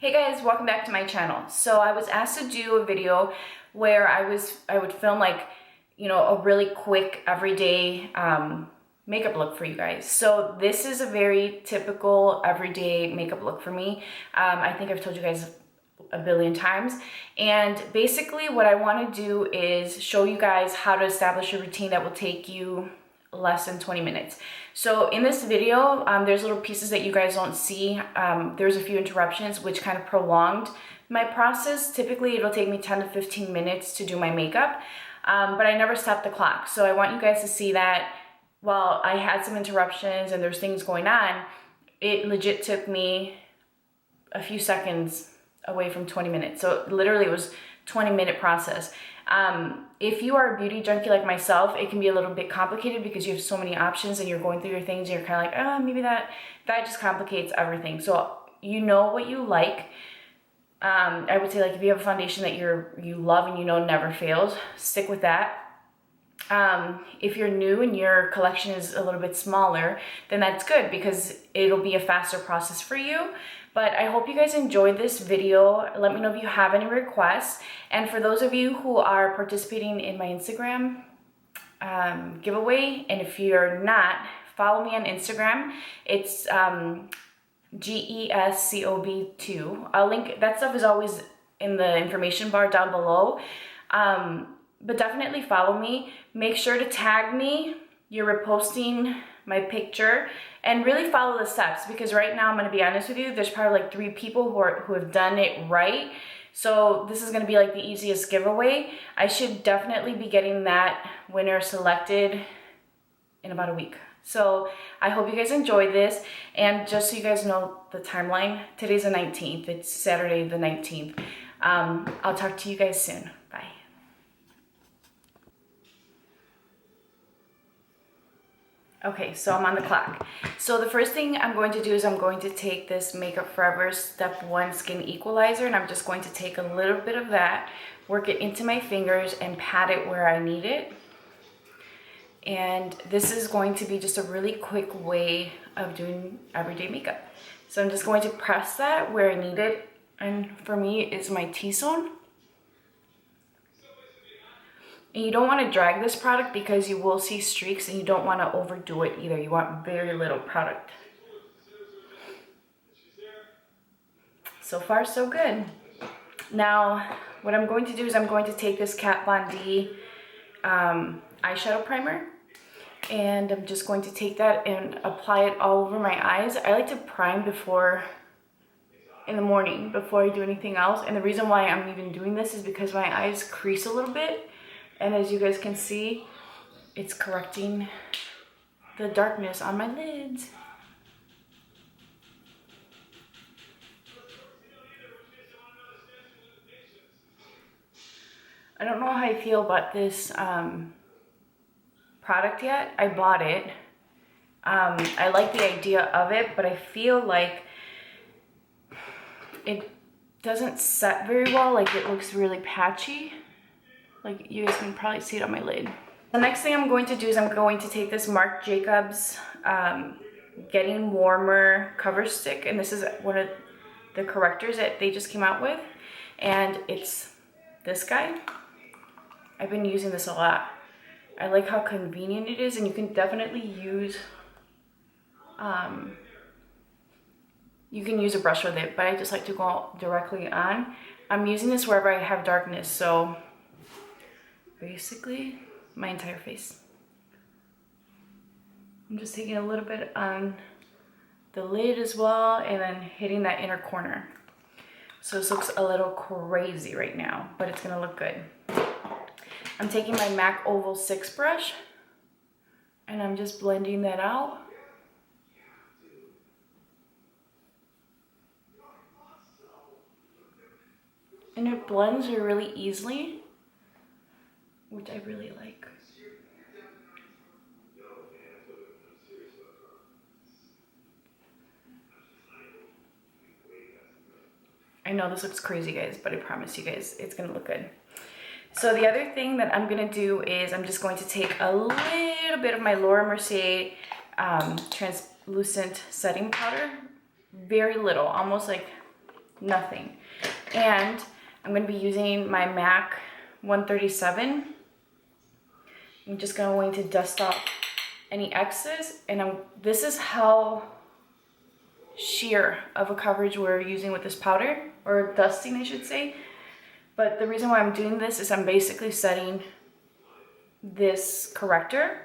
Hey guys, welcome back to my channel. So I was asked to do a video where I would film like, a really quick everyday makeup look for you guys. So this is a very typical everyday makeup look for me. I think I've told you guys a billion times. And basically what I want to do is show you guys how to establish a routine that will take you less than 20 minutes. So in this video, there's little pieces that you guys don't see. There's a few interruptions which kind of prolonged my process. Typically it'll take me 10 to 15 minutes to do my makeup, but I never stopped the clock. So I want you guys to see that while I had some interruptions and there's things going on, it legit took me a few seconds away from 20 minutes. So literally it was 20-minute process. If you are a beauty junkie like myself, it can be a little bit complicated because you have so many options and you're going through your things and you're kind of like, oh, maybe that just complicates everything. So you know what you like. I would say, like, if you have a foundation that you love and never fails, stick with that. If you're new and your collection is a little bit smaller, then that's good because it'll be a faster process for you. But I hope you guys enjoyed this video. Let me know if you have any requests. And for those of you who are participating in my Instagram giveaway, and if you're not, follow me on Instagram. It's GESCOB2. I'll link, that stuff is always in the information bar down below. But definitely follow me. Make sure to tag me. You're reposting my picture and really follow the steps, because right now, I'm going to be honest with you, there's probably like 3 people who have done it right. So this is going to be like the easiest giveaway. I should definitely be getting that winner selected in about a week. So I hope you guys enjoyed this. And just so you guys know the timeline, today's the 19th. It's Saturday the 19th. I'll talk to you guys soon. Bye. Okay, so I'm on the clock. So the first thing I'm going to do is I'm going to take this Makeup Forever Step 1 Skin Equalizer, and I'm just going to take a little bit of that, work it into my fingers, and pat it where I need it. And this is going to be just a really quick way of doing everyday makeup. So I'm just going to press that where I need it, and for me, it's my T-zone. And you don't want to drag this product because you will see streaks, and you don't want to overdo it either. You want very little product. So far, so good. Now, what I'm going to do is I'm going to take this Kat Von D eyeshadow primer, and I'm just going to take that and apply it all over my eyes. I like to prime in the morning before I do anything else. And the reason why I'm even doing this is because my eyes crease a little bit. And as you guys can see, it's correcting the darkness on my lids. I don't know how I feel about this product yet. I bought it. I like the idea of it, but I feel like it doesn't set very well. Like, it looks really patchy. Like, you guys can probably see it on my lid. The next thing I'm going to do is I'm going to take this Marc Jacobs Getting Warmer cover stick, and this is one of the correctors that they just came out with, and it's this guy. I've been using this a lot. I like how convenient it is, and you can definitely use you can use a brush with it, but I just like to go directly on. I'm using this wherever I have darkness, so basically my entire face. I'm just taking a little bit on the lid as well, and then hitting that inner corner. So this looks a little crazy right now, but it's gonna look good. I'm taking my MAC Oval 6 brush, and I'm just blending that out. And it blends really easily, which I really like. I know this looks crazy, guys, but I promise you guys it's gonna look good. So the other thing that I'm gonna do is I'm just going to take a little bit of my Laura Mercier translucent setting powder, very little, almost like nothing. And I'm going to be using my MAC 137. I'm just going to dust off any excess, and this is how sheer of a coverage we're using with this powder, or dusting I should say. But the reason why I'm doing this is I'm basically setting this corrector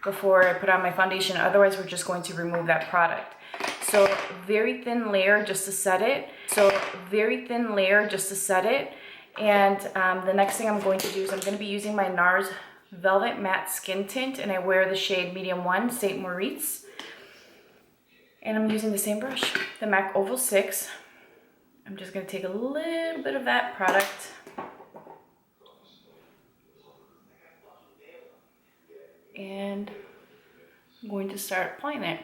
before I put on my foundation. Otherwise we're just going to remove that product. So very thin layer just to set it. And the next thing I'm going to do is I'm going to be using my NARS Velvet Matte Skin Tint, and I wear the shade Medium 1, St. Moritz. And I'm using the same brush, the MAC Oval 6. I'm just going to take a little bit of that product and I'm going to start applying it.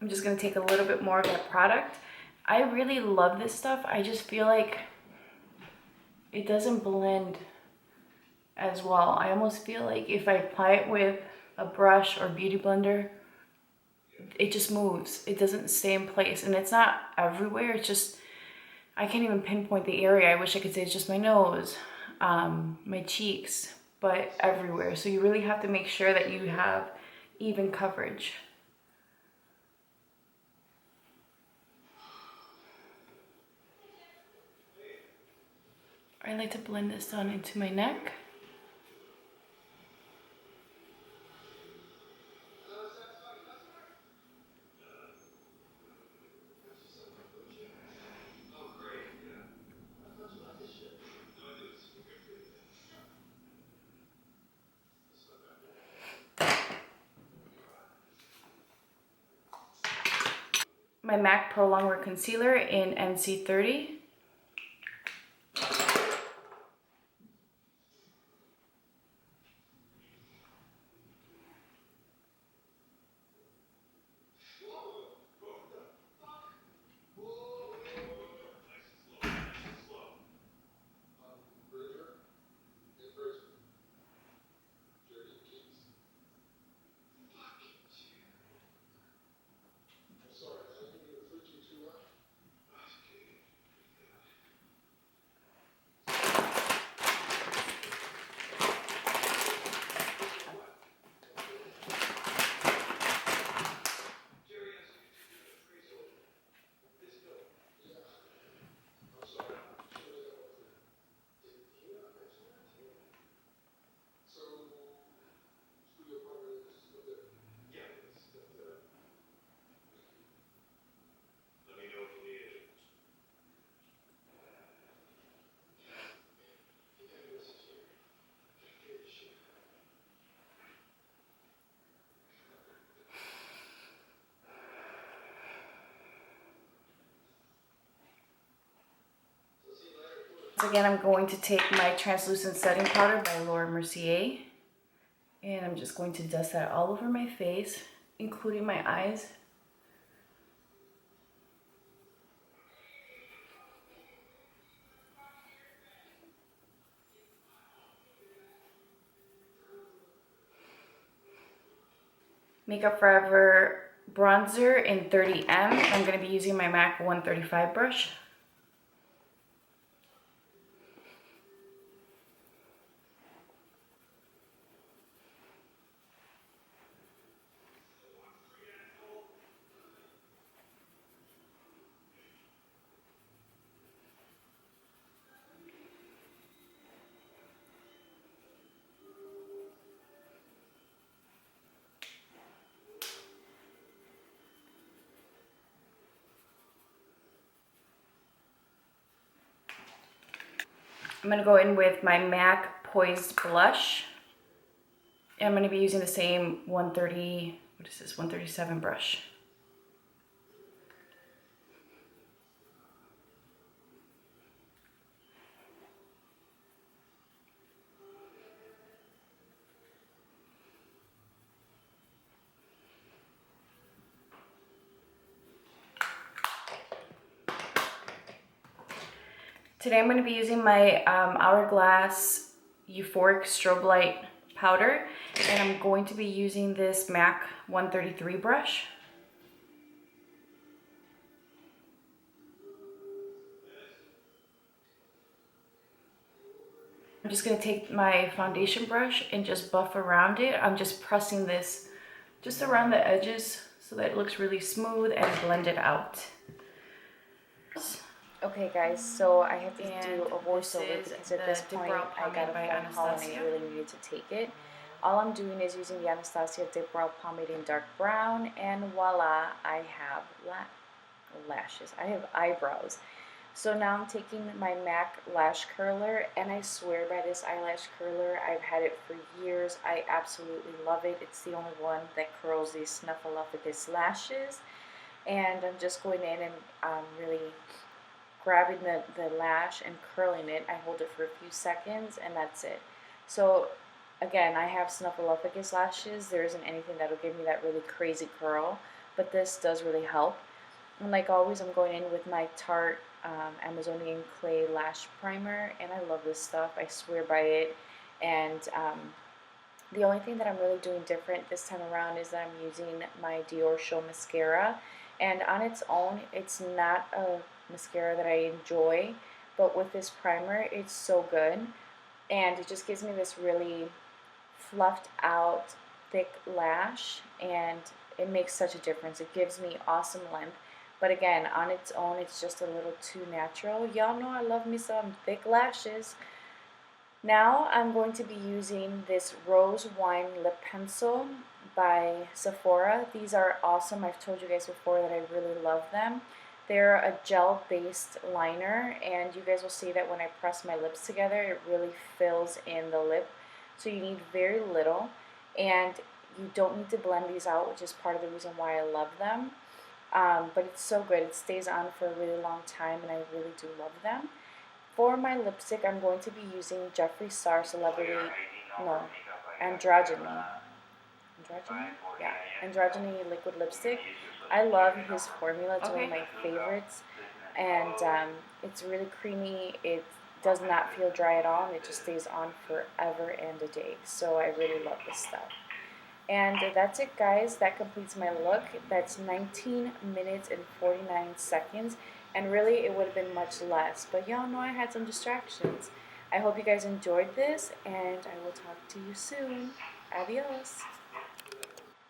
I'm just going to take a little bit more of that product. I really love this stuff. I just feel like it doesn't blend as well. I almost feel like if I apply it with a brush or beauty blender, it just moves. It doesn't stay in place, and it's not everywhere. It's just, I can't even pinpoint the area. I wish I could say it's just my nose, my cheeks, but everywhere. So you really have to make sure that you have even coverage. I like to blend this down into my neck. My MAC Pro Longwear Concealer in NC30. Again, I'm going to take my translucent setting powder by Laura Mercier, and I'm just going to dust that all over my face, including my eyes. Makeup Forever bronzer in 30M. I'm going to be using my MAC 135 brush. I'm gonna go in with my MAC Poised Blush. And I'm gonna be using the same 130, what is this, 137 brush. Today I'm going to be using my Hourglass Euphoric Strobe Light powder, and I'm going to be using this MAC 133 brush. I'm just going to take my foundation brush and just buff around it. I'm just pressing this just around the edges so that it looks really smooth and blend it out. Okay guys, so I have to do a voiceover because at this point I got a phone call and I really needed to take it. All I'm doing is using the Anastasia Dip Brow Pomade in dark brown, and voila, I have lashes. I have eyebrows. So now I'm taking my MAC lash curler, and I swear by this eyelash curler. I've had it for years. I absolutely love it. It's the only one that curls these snuffleupagus lashes. And I'm just going in and really grabbing the lash and curling it. I hold it for a few seconds and that's it. So again, I have snuffleupagus lashes. There isn't anything that'll give me that really crazy curl, but this does really help. And like always, I'm going in with my Tarte Amazonian Clay Lash Primer, and I love this stuff. I swear by it. And the only thing that I'm really doing different this time around is that I'm using my Dior Show Mascara. And on its own, it's not a mascara that I enjoy, but with this primer, it's so good. And it just gives me this really fluffed out, thick lash, and it makes such a difference. It gives me awesome length. But again, on its own, it's just a little too natural. Y'all know I love me some thick lashes. Now I'm going to be using this Rose Wine Lip Pencil by Sephora. These are awesome. I've told you guys before that I really love them. They're a gel-based liner, and you guys will see that when I press my lips together, it really fills in the lip. So you need very little, and you don't need to blend these out, which is part of the reason why I love them. But it's so good. It stays on for a really long time, and I really do love them. For my lipstick, I'm going to be using Jeffree Star Androgyny. Yeah, Androgyny liquid lipstick. I love his formula. It's one of my favorites, and it's really creamy. It does not feel dry at all, and it just stays on forever and a day. So I really love this stuff. And that's it, guys. That completes my look. That's 19 minutes and 49 seconds. And really, it would have been much less. But y'all know I had some distractions. I hope you guys enjoyed this, and I will talk to you soon. Adios.